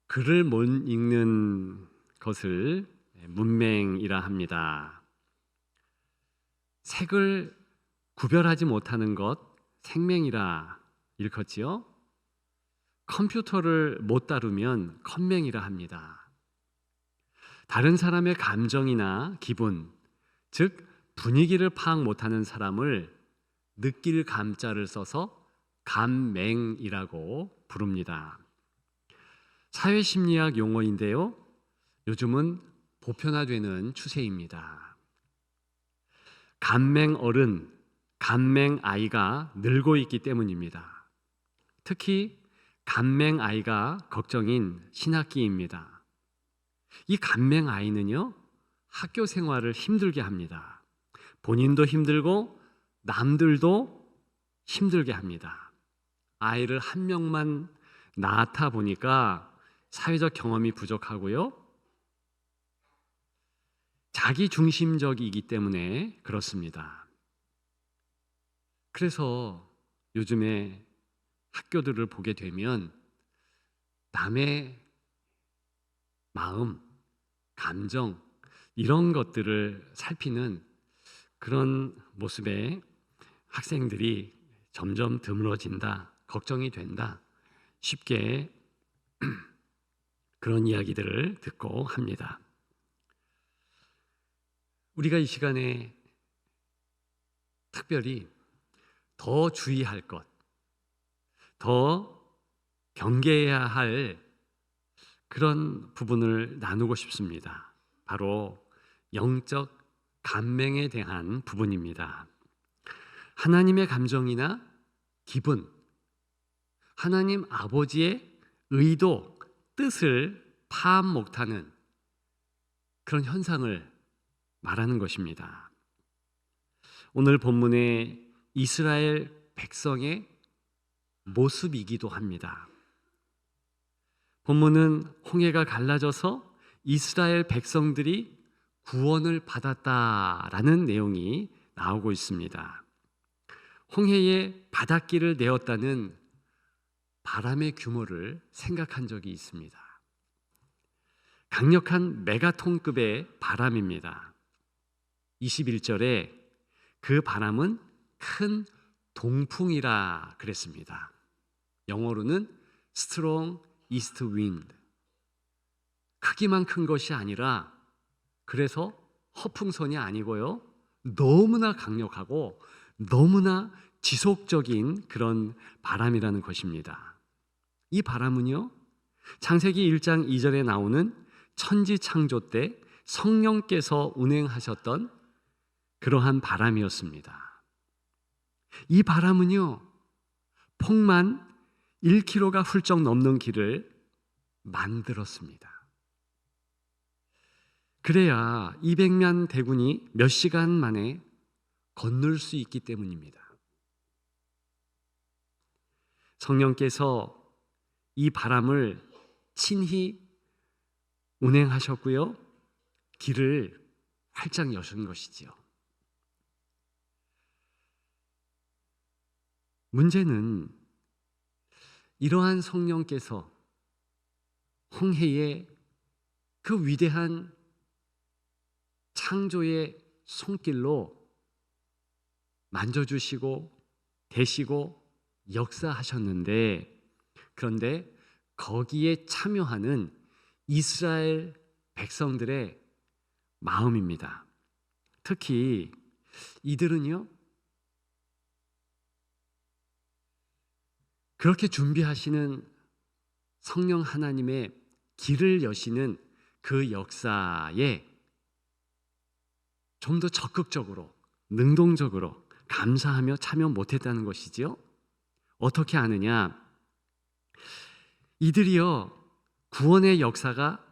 글을 못 읽는 것을 문맹이라 합니다. 색을 구별하지 못하는 것 색맹이라 일컫지요. 컴퓨터를 못 다루면 컴맹이라 합니다. 다른 사람의 감정이나 기분, 즉 분위기를 파악 못하는 사람을 느낄 감자를 써서 감맹이라고 부릅니다. 사회심리학 용어인데요, 요즘은 보편화되는 추세입니다. 감맹 어른, 감맹 아이가 늘고 있기 때문입니다. 특히 감맹 아이가 걱정인 신학기입니다. 이 감맹 아이는요, 학교 생활을 힘들게 합니다. 본인도 힘들고 남들도 힘들게 합니다. 아이를 한 명만 낳다 보니까 사회적 경험이 부족하고요, 자기 중심적이기 때문에 그렇습니다. 그래서 요즘에 학교들을 보게 되면 남의 마음, 감정 이런 것들을 살피는 그런 모습에 학생들이 점점 드물어진다, 걱정이 된다, 쉽게 그런 이야기들을 듣고 합니다. 우리가 이 시간에 특별히 더 주의할 것, 더 경계해야 할 그런 부분을 나누고 싶습니다. 바로 영적 감명에 대한 부분입니다. 하나님의 감정이나 기분, 하나님 아버지의 의도, 뜻을 파악 못하는 그런 현상을 말하는 것입니다. 오늘 본문의 이스라엘 백성의 모습이기도 합니다. 본문은 홍해가 갈라져서 이스라엘 백성들이 구원을 받았다라는 내용이 나오고 있습니다. 홍해에 바닷길을 내었다는 바람의 규모를 생각한 적이 있습니다. 강력한 메가톤급의 바람입니다. 21절에 그 바람은 큰 동풍이라 그랬습니다. 영어로는 strong east wind. 크기만 큰 것이 아니라 그래서 허풍선이 아니고요, 너무나 강력하고 너무나 지속적인 그런 바람이라는 것입니다. 이 바람은요, 창세기 1장 2절에 나오는 천지창조 때 성령께서 운행하셨던 그러한 바람이었습니다. 이 바람은요, 폭만 1km가 훌쩍 넘는 길을 만들었습니다. 그래야 200만 대군이 몇 시간 만에 건널 수 있기 때문입니다. 성령께서 이 바람을 친히 운행하셨고요, 길을 활짝 여신 것이지요. 문제는 이러한 성령께서 홍해의 그 위대한 창조의 손길로 만져주시고 대시고 역사하셨는데, 그런데 거기에 참여하는 이스라엘 백성들의 마음입니다. 특히 이들은요, 그렇게 준비하시는 성령 하나님의 길을 여시는 그 역사에 좀 더 적극적으로, 능동적으로 감사하며 참여 못했다는 것이지요. 어떻게 아느냐? 이들이요, 구원의 역사가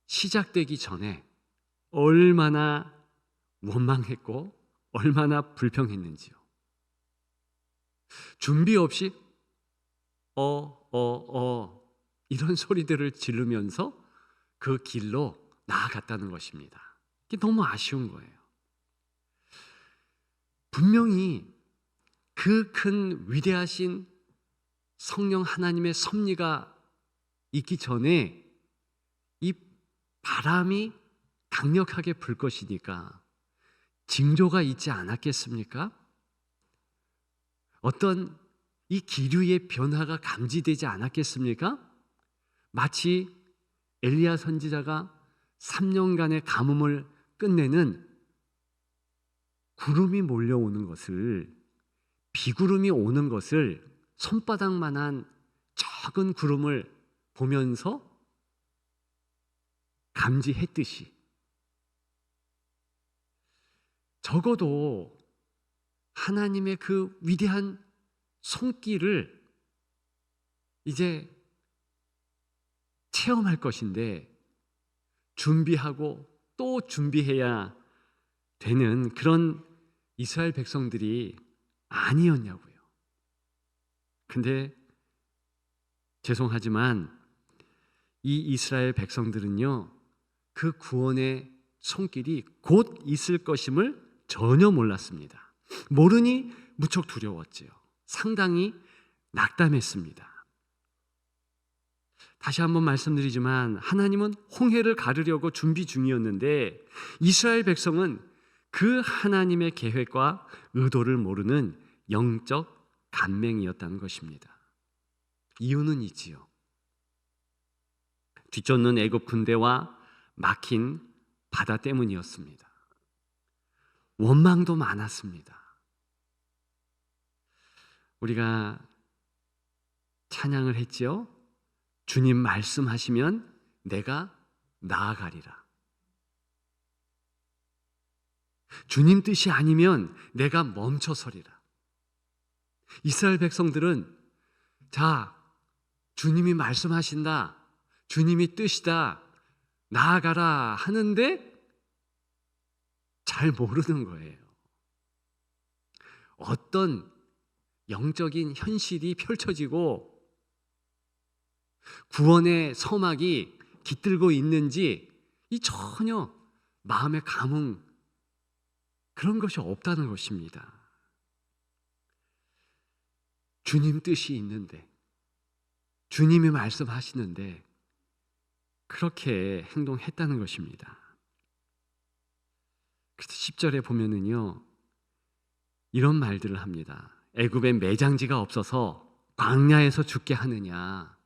시작되기 전에 얼마나 원망했고 얼마나 불평했는지요. 준비 없이 이런 소리들을 지르면서 그 길로 나아갔다는 것입니다. 이게 너무 아쉬운 거예요. 분명히 그 큰 위대하신 성령 하나님의 섭리가 있기 전에 이 바람이 강력하게 불 것이니까 징조가 있지 않았겠습니까? 어떤 이 기류의 변화가 감지되지 않았겠습니까? 마치 엘리야 선지자가 3년간의 가뭄을 끝내는 구름이 몰려오는 것을, 비구름이 오는 것을 손바닥만한 작은 구름을 보면서 감지했듯이, 적어도 하나님의 그 위대한 손길을 이제 체험할 것인데 준비하고 또 준비해야 되는 그런 이스라엘 백성들이 아니었냐고요. 근데 죄송하지만 이 이스라엘 백성들은요, 그 구원의 손길이 곧 있을 것임을 전혀 몰랐습니다. 모르니 무척 두려웠지요. 상당히 낙담했습니다. 다시 한번 말씀드리지만 하나님은 홍해를 가르려고 준비 중이었는데 이스라엘 백성은 그 하나님의 계획과 의도를 모르는 영적 간맹이었다는 것입니다. 이유는 있지요. 뒤쫓는 애굽 군대와 막힌 바다 때문이었습니다. 원망도 많았습니다. 우리가 찬양을 했지요. 주님 말씀하시면 내가 나아가리라. 주님 뜻이 아니면 내가 멈춰서리라. 이스라엘 백성들은 자, 주님이 말씀하신다, 주님이 뜻이다, 나아가라 하는데 잘 모르는 거예요. 어떤 영적인 현실이 펼쳐지고 구원의 서막이 깃들고 있는지 이 전혀 마음의 감흥, 그런 것이 없다는 것입니다. 주님 뜻이 있는데, 주님이 말씀하시는데 그렇게 행동했다는 것입니다. 그래서 10절에 보면은요, 이런 말들을 합니다. 애굽에 매장지가 없어서 광야에서 죽게 하느냐,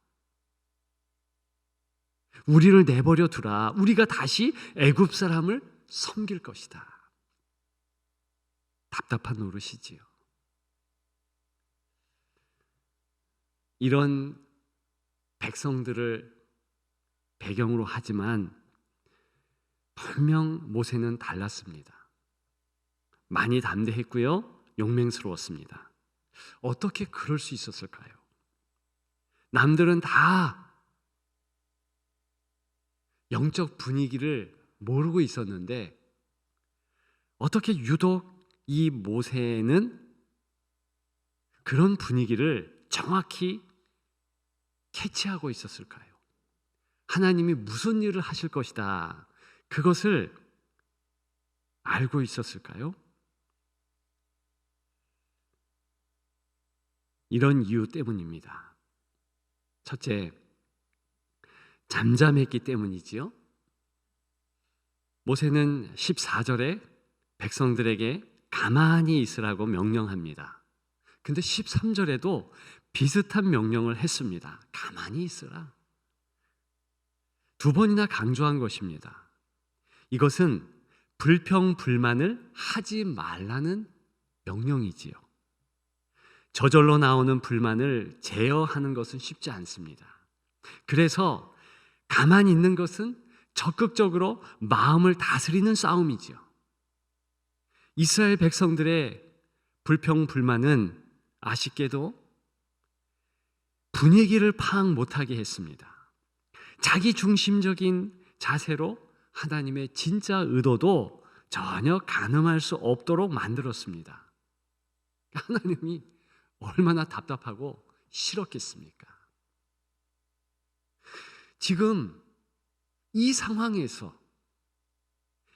우리를 내버려 두라. 우리가 다시 애굽 사람을 섬길 것이다. 답답한 노릇이지요. 이런 백성들을 배경으로 하지만 분명 모세는 달랐습니다. 많이 담대했고요, 용맹스러웠습니다. 어떻게 그럴 수 있었을까요? 남들은 다 영적 분위기를 모르고 있었는데 어떻게 유독 이 모세는 그런 분위기를 정확히 캐치하고 있었을까요? 하나님이 무슨 일을 하실 것이다, 그것을 알고 있었을까요? 이런 이유 때문입니다. 첫째, 잠잠했기 때문이지요. 모세는 14절에 백성들에게 가만히 있으라고 명령합니다. 근데 13절에도 비슷한 명령을 했습니다. 가만히 있으라. 두 번이나 강조한 것입니다. 이것은 불평불만을 하지 말라는 명령이지요. 저절로 나오는 불만을 제어하는 것은 쉽지 않습니다. 그래서 가만히 있는 것은 적극적으로 마음을 다스리는 싸움이지요. 이스라엘 백성들의 불평불만은 아쉽게도 분위기를 파악 못하게 했습니다. 자기 중심적인 자세로 하나님의 진짜 의도도 전혀 가늠할 수 없도록 만들었습니다. 하나님이 얼마나 답답하고 싫었겠습니까? 지금 이 상황에서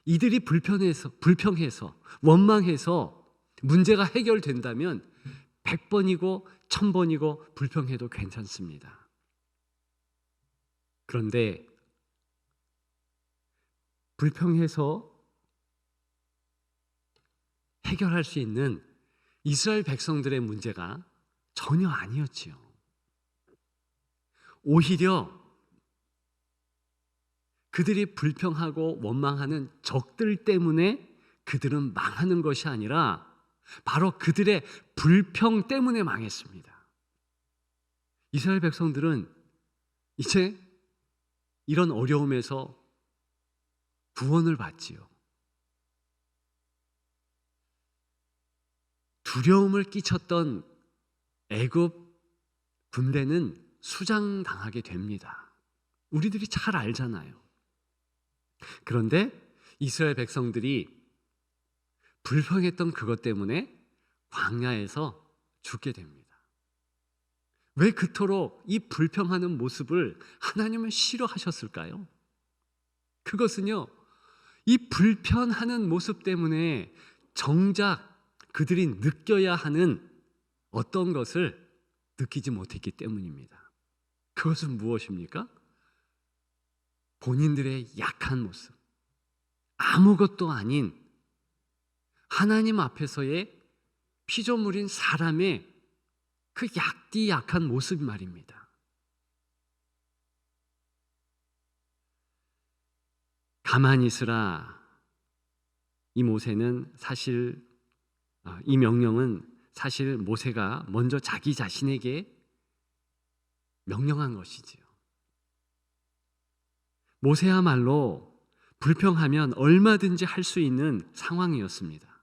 이들이 불평해서 원망해서 문제가 해결된다면 100번이고 1000번이고 불평해도 괜찮습니다. 그런데 불평해서 해결할 수 있는 이스라엘 백성들의 문제가 전혀 아니었지요. 오히려 그들이 불평하고 원망하는 적들 때문에 그들은 망하는 것이 아니라 바로 그들의 불평 때문에 망했습니다. 이스라엘 백성들은 이제 이런 어려움에서 구원을 받지요. 두려움을 끼쳤던 애굽 군대는 수장당하게 됩니다. 우리들이 잘 알잖아요. 그런데 이스라엘 백성들이 불평했던 그것 때문에 광야에서 죽게 됩니다. 왜 그토록 이 불평하는 모습을 하나님은 싫어하셨을까요? 그것은요, 이 불편하는 모습 때문에 정작 그들이 느껴야 하는 어떤 것을 느끼지 못했기 때문입니다. 그것은 무엇입니까? 본인들의 약한 모습, 아무것도 아닌 하나님 앞에서의 피조물인 사람의 그 약한 모습 말입니다. 가만히 있으라. 이 모세는 사실 이 명령은 사실 모세가 먼저 자기 자신에게 명령한 것이지요. 모세야말로 불평하면 얼마든지 할 수 있는 상황이었습니다.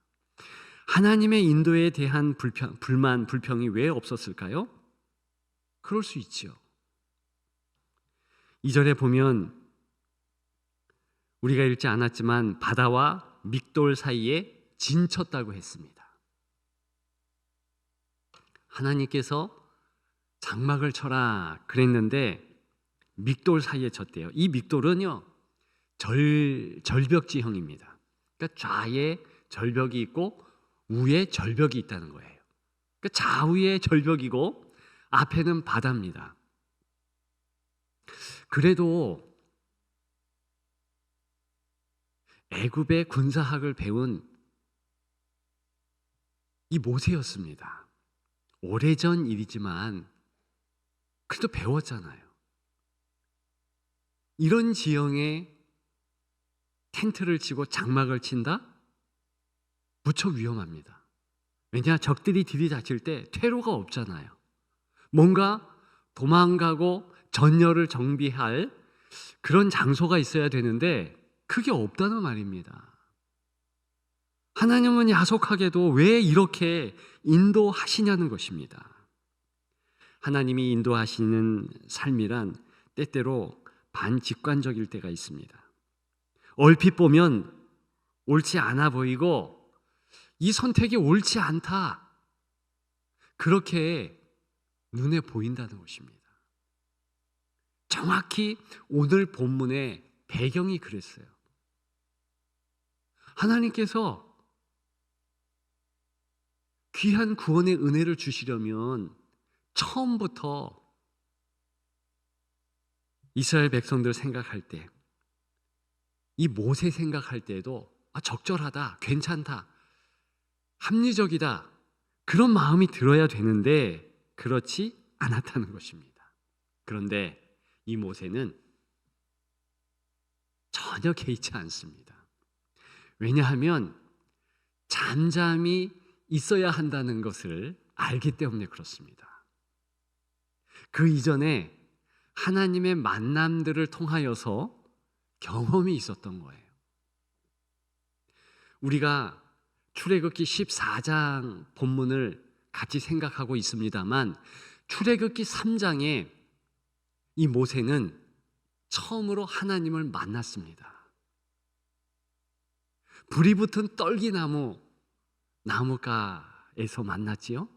하나님의 인도에 대한 불평이 왜 없었을까요? 그럴 수 있지요. 2절에 보면 우리가 읽지 않았지만 바다와 믹돌 사이에 진쳤다고 했습니다. 하나님께서 장막을 쳐라 그랬는데 믹돌 사이에 쳤대요. 이 믹돌은요, 절벽지형입니다. 그러니까 좌에 절벽이 있고 우에 절벽이 있다는 거예요. 그러니까 좌우에 절벽이고 앞에는 바다입니다. 그래도 애굽의 군사학을 배운 이 모세였습니다. 오래전 일이지만 그래도 배웠잖아요. 이런 지형에 텐트를 치고 장막을 친다? 무척 위험합니다. 왜냐? 적들이 들이닥칠 때 퇴로가 없잖아요. 뭔가 도망가고 전열을 정비할 그런 장소가 있어야 되는데 그게 없다는 말입니다. 하나님은 야속하게도 왜 이렇게 인도하시냐는 것입니다. 하나님이 인도하시는 삶이란 때때로 반직관적일 때가 있습니다. 얼핏 보면 옳지 않아 보이고 이 선택이 옳지 않다, 그렇게 눈에 보인다는 것입니다. 정확히 오늘 본문의 배경이 그랬어요. 하나님께서 귀한 구원의 은혜를 주시려면 처음부터 이스라엘 백성들 생각할 때, 이 모세 생각할 때에도 적절하다, 괜찮다, 합리적이다, 그런 마음이 들어야 되는데 그렇지 않았다는 것입니다. 그런데 이 모세는 전혀 개의치 않습니다. 왜냐하면 잠잠히 있어야 한다는 것을 알기 때문에 그렇습니다. 그 이전에 하나님의 만남들을 통하여서 경험이 있었던 거예요. 우리가 출애굽기 14장 본문을 같이 생각하고 있습니다만 출애굽기 3장에 이 모세는 처음으로 하나님을 만났습니다. 불이 붙은 떨기나무 나무가에서 만났지요.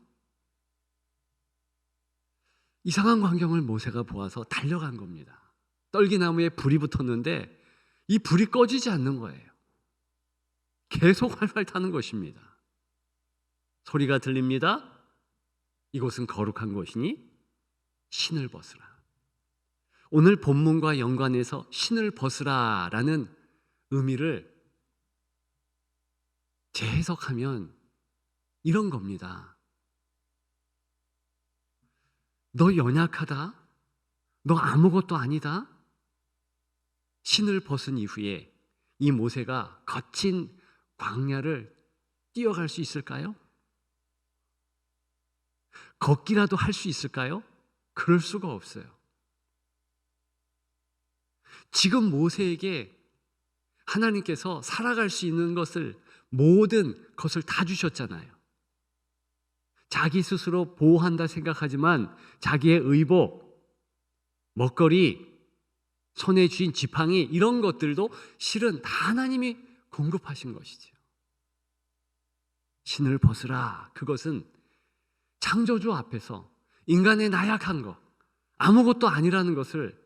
이상한 광경을 모세가 보아서 달려간 겁니다. 떨기나무에 불이 붙었는데 이 불이 꺼지지 않는 거예요. 계속 활활 타는 것입니다. 소리가 들립니다. 이곳은 거룩한 곳이니 신을 벗으라. 오늘 본문과 연관해서 신을 벗으라라는 의미를 재해석하면 이런 겁니다. 너 연약하다? 너 아무것도 아니다? 신을 벗은 이후에 이 모세가 거친 광야를 뛰어갈 수 있을까요? 걷기라도 할 수 있을까요? 그럴 수가 없어요. 지금 모세에게 하나님께서 살아갈 수 있는 것을, 모든 것을 다 주셨잖아요. 자기 스스로 보호한다 생각하지만 자기의 의복, 먹거리, 손에 쥔 지팡이, 이런 것들도 실은 다 하나님이 공급하신 것이죠. 신을 벗으라. 그것은 창조주 앞에서 인간의 나약한 것, 아무것도 아니라는 것을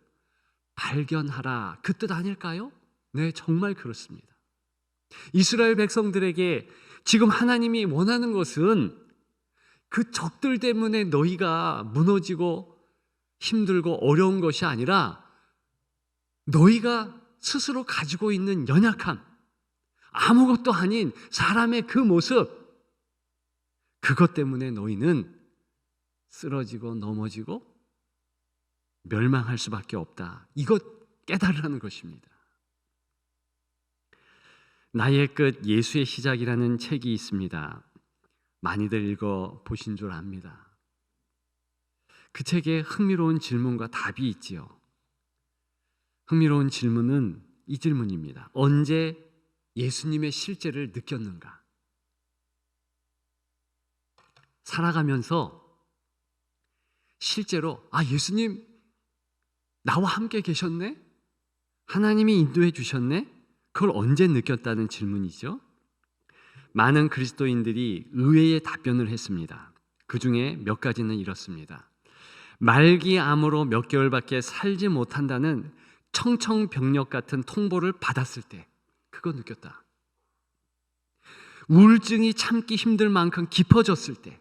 발견하라, 그 뜻 아닐까요? 네, 정말 그렇습니다. 이스라엘 백성들에게 지금 하나님이 원하는 것은 그 적들 때문에 너희가 무너지고 힘들고 어려운 것이 아니라 너희가 스스로 가지고 있는 연약함, 아무것도 아닌 사람의 그 모습, 그것 때문에 너희는 쓰러지고 넘어지고 멸망할 수밖에 없다. 이것 깨달으라는 것입니다. 나의 끝 예수의 시작이라는 책이 있습니다. 많이들 읽어 보신 줄 압니다. 그 책에 흥미로운 질문과 답이 있지요. 흥미로운 질문은 이 질문입니다. 언제 예수님의 실제를 느꼈는가? 살아가면서 실제로 예수님 나와 함께 계셨네? 하나님이 인도해 주셨네? 그걸 언제 느꼈다는 질문이죠. 많은 그리스도인들이 의외의 답변을 했습니다. 그 중에 몇 가지는 이렇습니다. 말기암으로 몇 개월밖에 살지 못한다는 청청병력 같은 통보를 받았을 때 그거 느꼈다. 우울증이 참기 힘들 만큼 깊어졌을 때,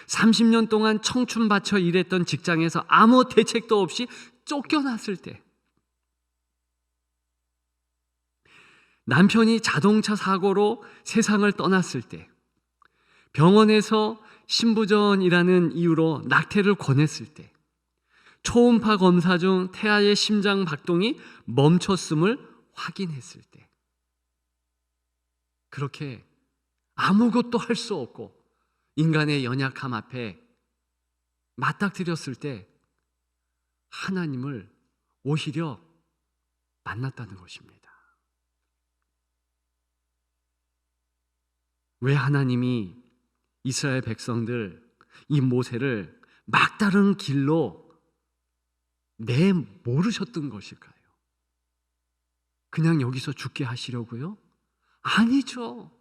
30년 동안 청춘 바쳐 일했던 직장에서 아무 대책도 없이 쫓겨났을 때, 남편이 자동차 사고로 세상을 떠났을 때, 병원에서 신부전이라는 이유로 낙태를 권했을 때, 초음파 검사 중 태아의 심장 박동이 멈췄음을 확인했을 때, 그렇게 아무것도 할 수 없고 인간의 연약함 앞에 맞닥뜨렸을 때 하나님을 오히려 만났다는 것입니다. 왜 하나님이 이스라엘 백성들, 이 모세를 막다른 길로 내모르셨던 것일까요? 그냥 여기서 죽게 하시려고요? 아니죠.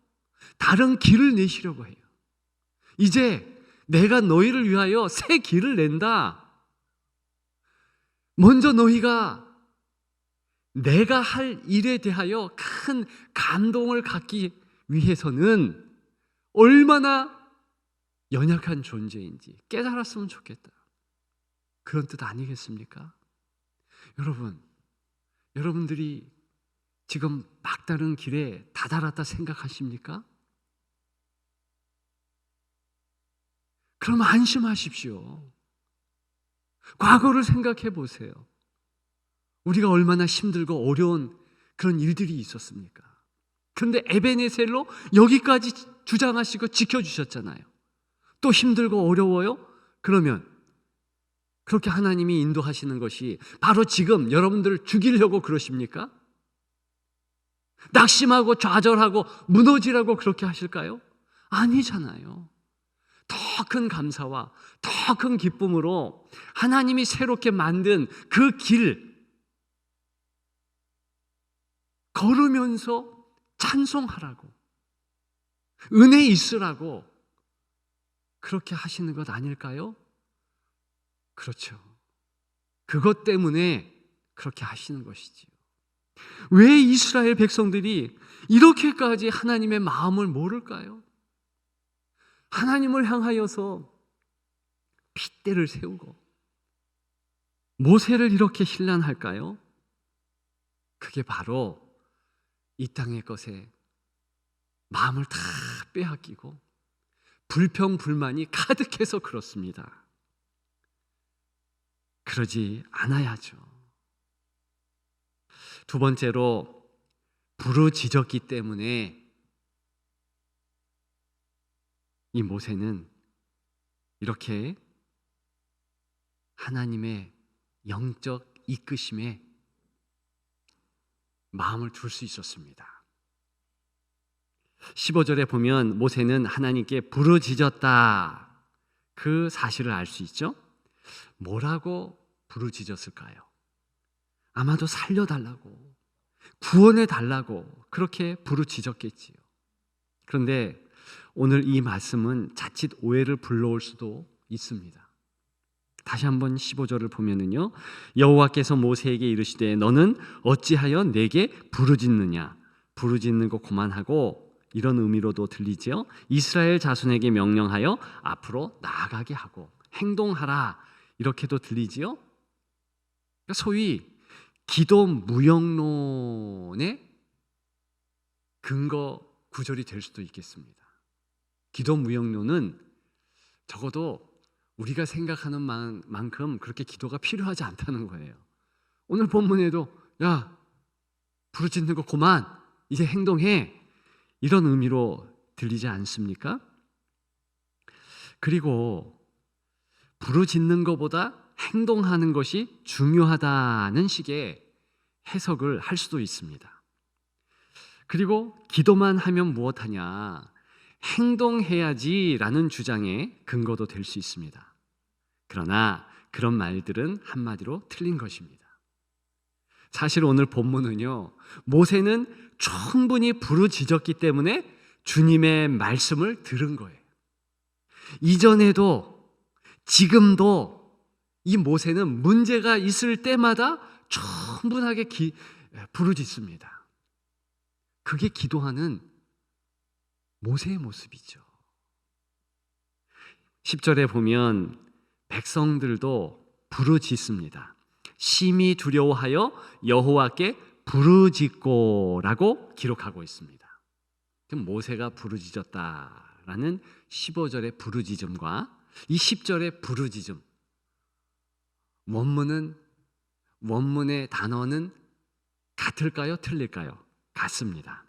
다른 길을 내시려고 해요. 이제 내가 너희를 위하여 새 길을 낸다. 먼저 너희가 내가 할 일에 대하여 큰 감동을 갖기 위해서는 얼마나 연약한 존재인지 깨달았으면 좋겠다. 그런 뜻 아니겠습니까? 여러분들이 지금 막다른 길에 다다랐다 생각하십니까? 그럼 안심하십시오. 과거를 생각해 보세요. 우리가 얼마나 힘들고 어려운 그런 일들이 있었습니까? 그런데 에베네셀로 여기까지 주장하시고 지켜주셨잖아요. 또 힘들고 어려워요? 그러면 그렇게 하나님이 인도하시는 것이 바로 지금 여러분들을 죽이려고 그러십니까? 낙심하고 좌절하고 무너지라고 그렇게 하실까요? 아니잖아요. 더 큰 감사와 더 큰 기쁨으로 하나님이 새롭게 만든 그 길 걸으면서 찬송하라고, 은혜 있으라고 그렇게 하시는 것 아닐까요? 그렇죠. 그것 때문에 그렇게 하시는 것이지요. 왜 이스라엘 백성들이 이렇게까지 하나님의 마음을 모를까요? 하나님을 향하여서 핏대를 세우고 모세를 이렇게 신란할까요? 그게 바로 이 땅의 것에 마음을 다 빼앗기고 불평불만이 가득해서 그렇습니다. 그러지 않아야죠. 두 번째로 부르짖었기 때문에 이 모세는 이렇게 하나님의 영적 이끄심에 마음을 둘 수 있었습니다. 15절에 보면 모세는 하나님께 부르짖었다, 그 사실을 알 수 있죠. 뭐라고 부르짖었을까요? 아마도 살려달라고, 구원해달라고 그렇게 부르짖었겠지요. 그런데 오늘 이 말씀은 자칫 오해를 불러올 수도 있습니다. 다시 한번 15절을 보면은요, 여호와께서 모세에게 이르시되 너는 어찌하여 내게 부르짖느냐. 부르짖는 거 그만하고, 이런 의미로도 들리지요. 이스라엘 자손에게 명령하여 앞으로 나아가게 하고 행동하라, 이렇게도 들리지요. 소위 기도 무용론의 근거 구절이 될 수도 있겠습니다. 기도 무용론은 적어도 우리가 생각하는 만큼 그렇게 기도가 필요하지 않다는 거예요. 오늘 본문에도 야, 부르짖는 거 그만, 이제 행동해, 이런 의미로 들리지 않습니까? 그리고 부르짖는 것보다 행동하는 것이 중요하다는 식의 해석을 할 수도 있습니다. 그리고 기도만 하면 무엇하냐, 행동해야지라는 주장의 근거도 될 수 있습니다. 그러나 그런 말들은 한마디로 틀린 것입니다. 사실 오늘 본문은요, 모세는 충분히 부르짖었기 때문에 주님의 말씀을 들은 거예요. 이전에도 지금도 이 모세는 문제가 있을 때마다 충분하게 부르짖습니다. 그게 기도하는 모세의 모습이죠. 10절에 보면 백성들도 부르짖습니다. 심히 두려워하여 여호와께 부르짖고라고 기록하고 있습니다. 그럼 모세가 부르짖었다라는 15절의 부르짖음과 이 10절의 부르짖음, 원문의 단어는 같을까요? 틀릴까요? 같습니다.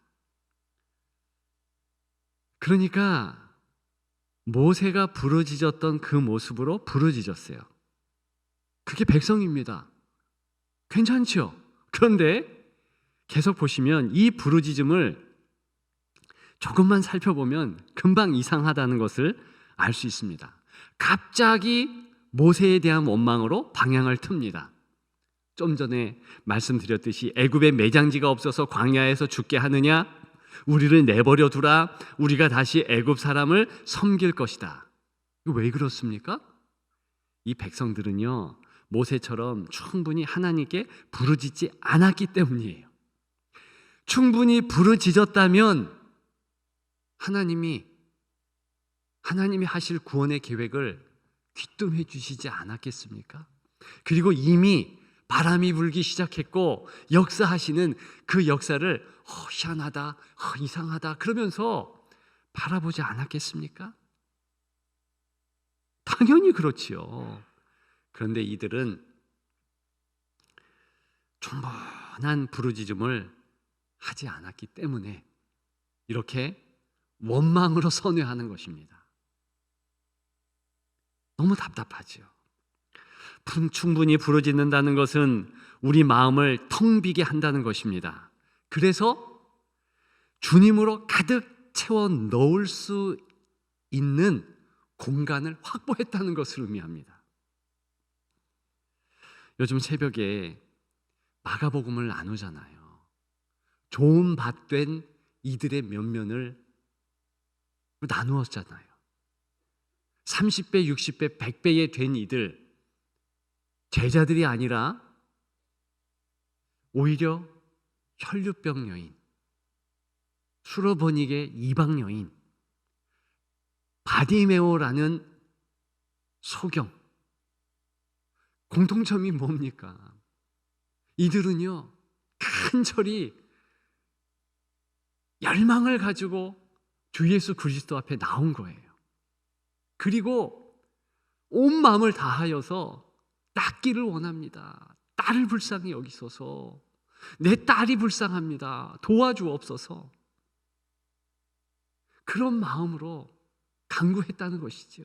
그러니까 모세가 부르짖었던 그 모습으로 부르짖었어요. 그게 백성입니다. 괜찮죠? 그런데 계속 보시면 이 부르짖음을 조금만 살펴보면 금방 이상하다는 것을 알 수 있습니다. 갑자기 모세에 대한 원망으로 방향을 틉니다. 좀 전에 말씀드렸듯이 애굽에 매장지가 없어서 광야에서 죽게 하느냐, 우리를 내버려 두라, 우리가 다시 애굽 사람을 섬길 것이다. 왜 그렇습니까? 이 백성들은요, 모세처럼 충분히 하나님께 부르짖지 않았기 때문이에요. 충분히 부르짖었다면 하나님이 하실 구원의 계획을 귀뜸해 주시지 않았겠습니까? 그리고 이미 바람이 불기 시작했고 역사하시는 그 역사를 희한하다, 이상하다 그러면서 바라보지 않았겠습니까? 당연히 그렇지요. 그런데 이들은 충분한 부르짖음을 하지 않았기 때문에 이렇게 원망으로 선회하는 것입니다. 너무 답답하지요. 충분히 부르짖는다는 것은 우리 마음을 텅 비게 한다는 것입니다. 그래서 주님으로 가득 채워 넣을 수 있는 공간을 확보했다는 것을 의미합니다. 요즘 새벽에 마가복음을 나누잖아요. 좋은 밭 된 이들의 면면을 나누었잖아요. 30배, 60배, 100배에 된 이들, 제자들이 아니라 오히려 혈류병 여인, 수로보닉의 이방 여인, 바디메오라는 소경, 공통점이 뭡니까? 이들은요, 간절히 열망을 가지고 주 예수 그리스도 앞에 나온 거예요. 그리고 온 마음을 다하여서 낫기를 원합니다. 딸을 불쌍히 여기소서. 내 딸이 불쌍합니다. 도와주옵소서. 그런 마음으로 간구했다는 것이죠.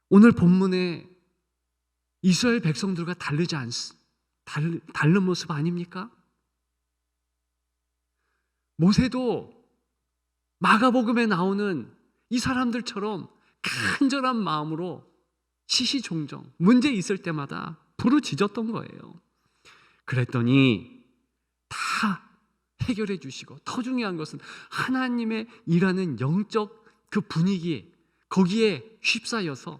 오늘 본문에 이스라엘 백성들과 다른 모습 아닙니까? 모세도 마가복음에 나오는 이 사람들처럼 간절한 마음으로 시시종종 문제 있을 때마다 부르짖었던 거예요. 그랬더니 다 해결해 주시고, 더 중요한 것은 하나님의 일하는 영적 그 분위기에, 거기에 휩싸여서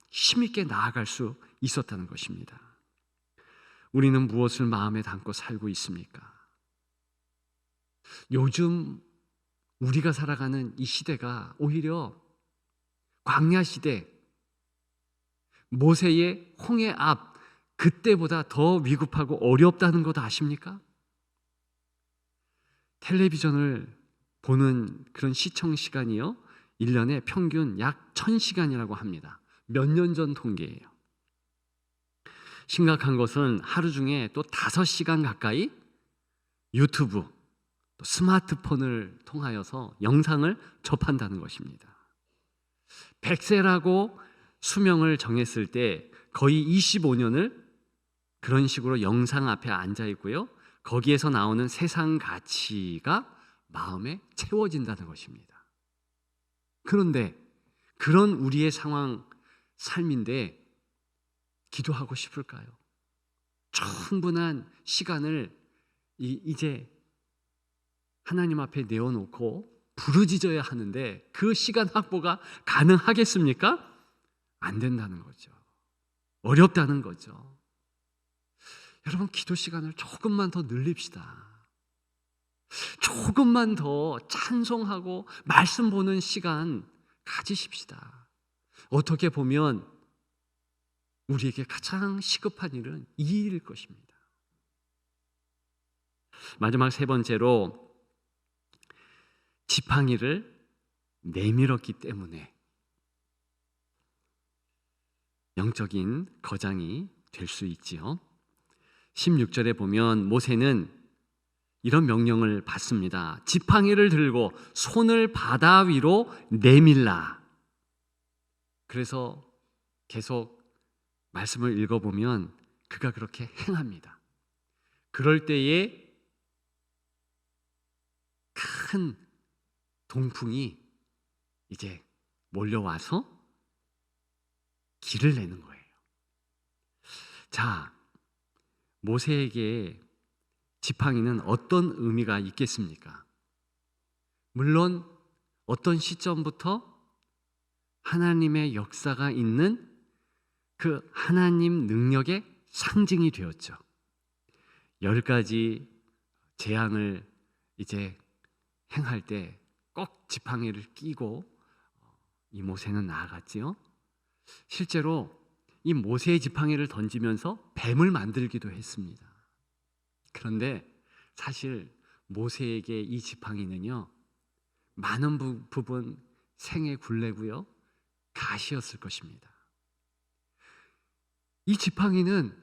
힘있게 나아갈 수 있었다는 것입니다. 우리는 무엇을 마음에 담고 살고 있습니까? 요즘 우리가 살아가는 이 시대가 오히려 광야 시대, 모세의 홍해 앞, 그때보다 더 위급하고 어렵다는 것 아십니까? 텔레비전을 보는 그런 시청 시간이요, 1년에 평균 약 1000시간이라고 합니다. 몇 년 전 통계예요. 심각한 것은 하루 중에 또 5시간 가까이 유튜브, 또 스마트폰을 통하여서 영상을 접한다는 것입니다. 100세라고 수명을 정했을 때 거의 25년을 그런 식으로 영상 앞에 앉아 있고요, 거기에서 나오는 세상 가치가 마음에 채워진다는 것입니다. 그런데 그런 우리의 상황, 삶인데 기도하고 싶을까요? 충분한 시간을 이제 하나님 앞에 내어놓고 부르짖어야 하는데 그 시간 확보가 가능하겠습니까? 안 된다는 거죠. 어렵다는 거죠. 여러분, 기도 시간을 조금만 더 늘립시다. 조금만 더 찬송하고 말씀 보는 시간 가지십시다. 어떻게 보면 우리에게 가장 시급한 일은 이 일일 것입니다. 마지막 세 번째로, 지팡이를 내밀었기 때문에 영적인 거장이 될 수 있지요. 16절에 보면 모세는 이런 명령을 받습니다. 지팡이를 들고 손을 바다 위로 내밀라. 그래서 계속 말씀을 읽어보면 그가 그렇게 행합니다. 그럴 때에 큰 동풍이 이제 몰려와서 길을 내는 거예요. 자, 모세에게 지팡이는 어떤 의미가 있겠습니까? 물론 어떤 시점부터 하나님의 역사가 있는 그 하나님 능력의 상징이 되었죠. 10가지 재앙을 이제 행할 때 꼭 지팡이를 끼고 이 모세는 나아갔지요. 실제로 이 모세의 지팡이를 던지면서 뱀을 만들기도 했습니다. 그런데 사실 모세에게 이 지팡이는요, 많은 부분 생의 굴레고요, 가시였을 것입니다. 이 지팡이는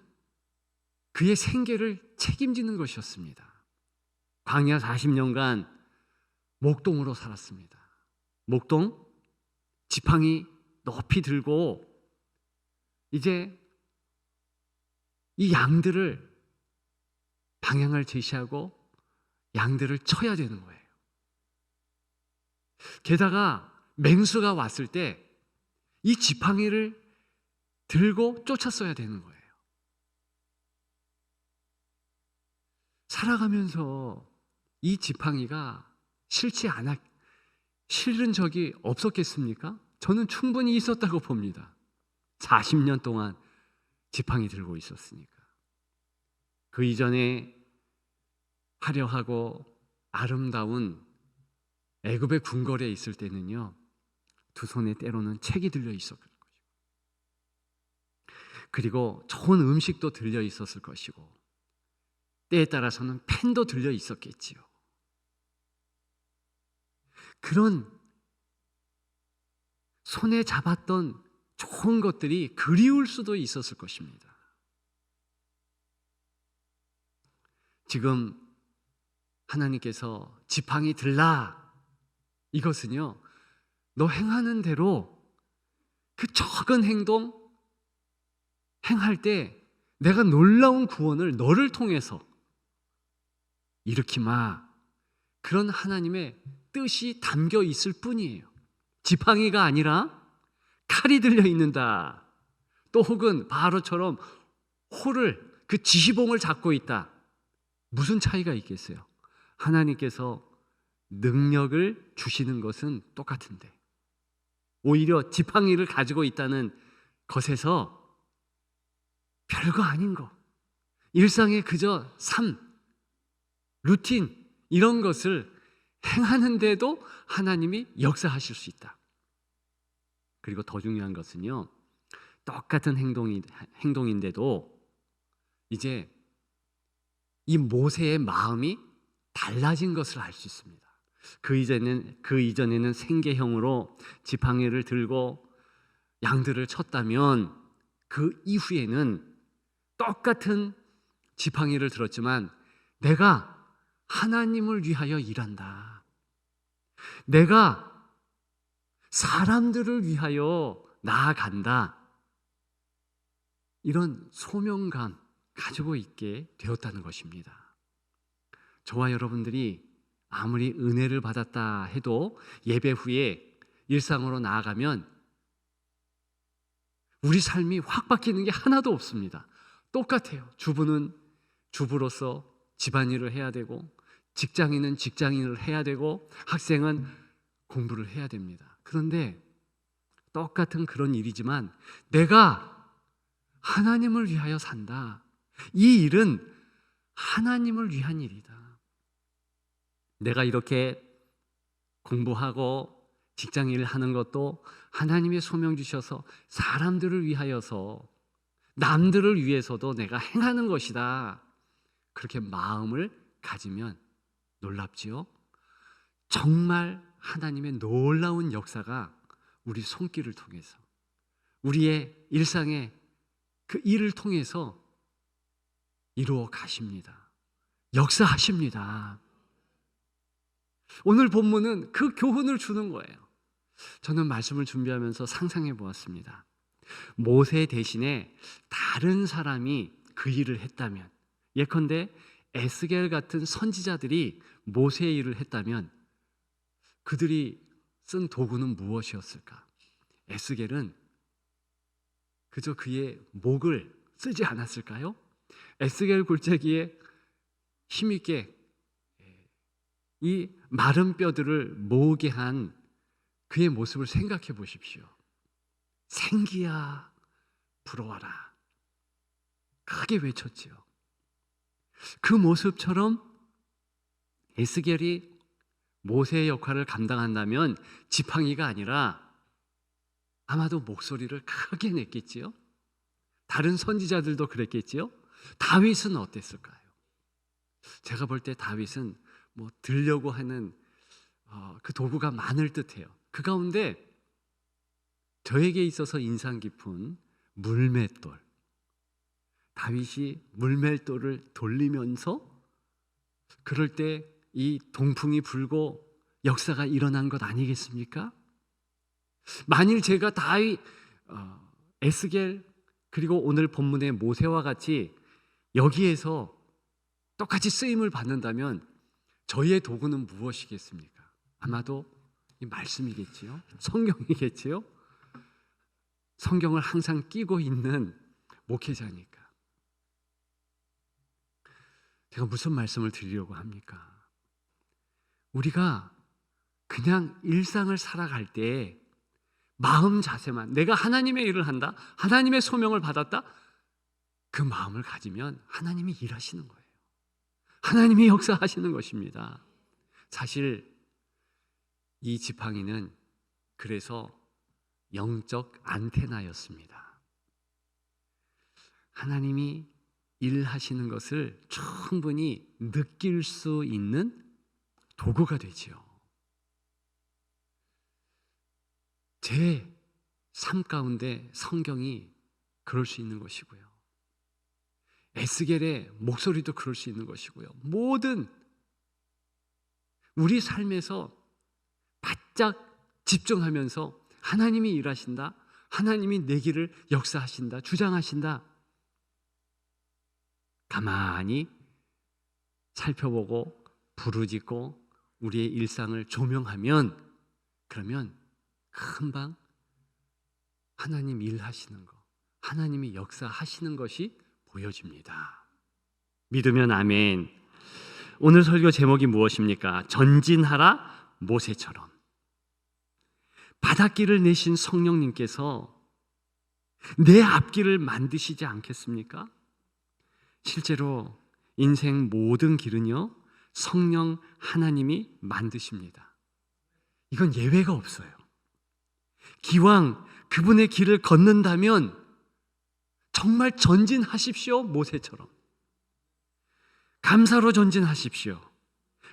그의 생계를 책임지는 것이었습니다. 광야 40년간 목동으로 살았습니다. 목동, 지팡이 높이 들고 이제 이 양들을 방향을 제시하고 양들을 쳐야 되는 거예요. 게다가 맹수가 왔을 때 이 지팡이를 들고 쫓았어야 되는 거예요. 살아가면서 이 지팡이가 싫은 적이 없었겠습니까? 저는 충분히 있었다고 봅니다. 40년 동안 지팡이 들고 있었으니까. 그 이전에 화려하고 아름다운 애굽의 궁궐에 있을 때는요, 두 손에 때로는 책이 들려 있었을 것이고, 그리고 좋은 음식도 들려 있었을 것이고, 때에 따라서는 펜도 들려 있었겠지요. 그런 손에 잡았던 좋은 것들이 그리울 수도 있었을 것입니다. 지금 하나님께서 지팡이 들라, 이것은요, 너 행하는 대로 그 적은 행동 행할 때 내가 놀라운 구원을 너를 통해서 일으키마, 그런 하나님의 뜻이 담겨 있을 뿐이에요. 지팡이가 아니라 칼이 들려 있는다. 또 혹은 바로처럼 호를, 그 지시봉을 잡고 있다. 무슨 차이가 있겠어요? 하나님께서 능력을 주시는 것은 똑같은데 오히려 지팡이를 가지고 있다는 것에서 별거 아닌 거, 일상의 그저 삶, 루틴, 이런 것을 행하는데도 하나님이 역사하실 수 있다. 그리고 더 중요한 것은요, 똑같은 행동인데도 이제 이 모세의 마음이 달라진 것을 알 수 있습니다. 그 이전에는 생계형으로 지팡이를 들고 양들을 쳤다면, 그 이후에는 똑같은 지팡이를 들었지만 내가 하나님을 위하여 일한다, 내가 사람들을 위하여 나아간다, 이런 소명감 가지고 있게 되었다는 것입니다. 저와 여러분들이 아무리 은혜를 받았다 해도 예배 후에 일상으로 나아가면 우리 삶이 확 바뀌는 게 하나도 없습니다. 똑같아요. 주부는 주부로서 집안일을 해야 되고, 직장인은 직장인을 해야 되고, 학생은 공부를 해야 됩니다. 그런데 똑같은 그런 일이지만 내가 하나님을 위하여 산다, 이 일은 하나님을 위한 일이다. 내가 이렇게 공부하고 직장일을 하는 것도 하나님의 소명 주셔서 사람들을 위하여서, 남들을 위해서도 내가 행하는 것이다, 그렇게 마음을 가지면 놀랍지요? 정말 하나님의 놀라운 역사가 우리 손길을 통해서, 우리의 일상의 그 일을 통해서 이루어 가십니다. 역사하십니다. 오늘 본문은 그 교훈을 주는 거예요. 저는 말씀을 준비하면서 상상해 보았습니다. 모세 대신에 다른 사람이 그 일을 했다면, 예컨대 에스겔 같은 선지자들이 모세의 일을 했다면 그들이 쓴 도구는 무엇이었을까? 에스겔은 그저 그의 목을 쓰지 않았을까요? 에스겔 골짜기에 힘있게 이 마른 뼈들을 모으게 한 그의 모습을 생각해 보십시오. 생기야 부러워라, 크게 외쳤지요. 그 모습처럼 에스겔이 모세의 역할을 감당한다면 지팡이가 아니라 아마도 목소리를 크게 냈겠지요. 다른 선지자들도 그랬겠지요. 다윗은 어땠을까요? 제가 볼 때 다윗은 들려고 하는 그 도구가 많을 듯해요. 그 가운데 저에게 있어서 인상 깊은 물맷돌, 다윗이 물맷돌을 돌리면서 그럴 때 이 동풍이 불고 역사가 일어난 것 아니겠습니까? 만일 제가 다윗, 에스겔, 그리고 오늘 본문의 모세와 같이 여기에서 똑같이 쓰임을 받는다면 저희의 도구는 무엇이겠습니까? 아마도 이 말씀이겠지요. 성경이겠지요. 성경을 항상 끼고 있는 목회자니까. 제가 무슨 말씀을 드리려고 합니까? 우리가 그냥 일상을 살아갈 때 마음 자세만, 내가 하나님의 일을 한다, 하나님의 소명을 받았다, 그 마음을 가지면 하나님이 일하시는 거예요. 하나님이 역사하시는 것입니다. 사실 이 지팡이는 그래서 영적 안테나였습니다. 하나님이 일하시는 것을 충분히 느낄 수 있는 도구가 되지요. 제 삶 가운데 성경이 그럴 수 있는 것이고요. 에스겔의 목소리도 그럴 수 있는 것이고요. 모든 우리 삶에서 바짝 집중하면서 하나님이 일하신다, 하나님이 내 길을 역사하신다, 주장하신다, 가만히 살펴보고 부르짖고 우리의 일상을 조명하면, 그러면 금방 하나님 일하시는 것, 하나님이 역사하시는 것이 보여집니다. 믿으면 아멘. 오늘 설교 제목이 무엇입니까? 전진하라 모세처럼. 바닷길을 내신 성령님께서 내 앞길을 만드시지 않겠습니까? 실제로 인생 모든 길은요, 성령 하나님이 만드십니다. 이건 예외가 없어요. 기왕 그분의 길을 걷는다면 정말 전진하십시오. 모세처럼 감사로 전진하십시오.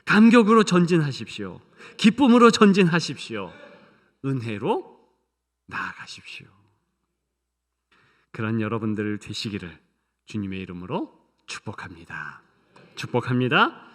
감격으로 전진하십시오. 기쁨으로 전진하십시오. 은혜로 나아가십시오. 그런 여러분들 되시기를 주님의 이름으로 축복합니다. 축복합니다.